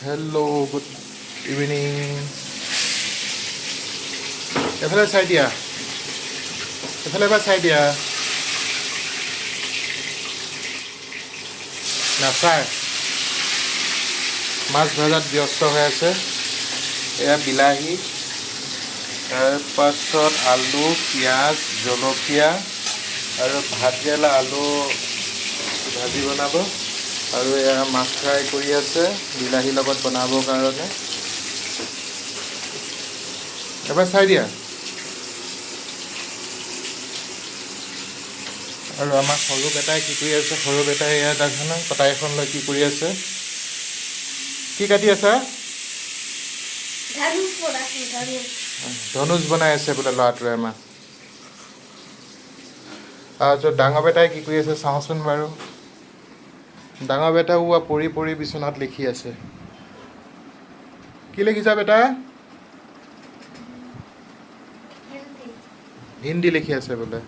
Hello' good evening. এফালে চাই দিয়া, এফালে এবাৰ চাই দিয়া। নাচায়, মাছ ভজাত ব্যস্ত হৈ আছে। এয়া বিলাহী, তাৰপাছত আলু, পিঁয়াজ, জলকীয়া আৰু ভাতকেৰেলা, আলু ভাজি বনাব। আৰু এয়া মাছ ফ্ৰাই কৰি আছে বিলাহীৰ লগত বনাবৰ কাৰণে। এবাৰ চাই দিয়া। আৰু আমাৰ সৰু বেটাই কি কৰি আছে? সৰু বেটাই এয়া তাৰখানে কটাই এখন লৈ কি কৰি আছে? কি কাটি আছা? ধনুষ বনাই আছে বোলে ল'ৰাটোৱে আমাৰ। তাৰপিছত ডাঙৰ বেটাই কি কৰি আছে চাওঁচোন বাৰু। ডাঙৰ বেটাও পৰি পৰি বিচনাত লিখি আছে। কি লিখিছা বেটা? হিন্দী লিখি আছে বোলে।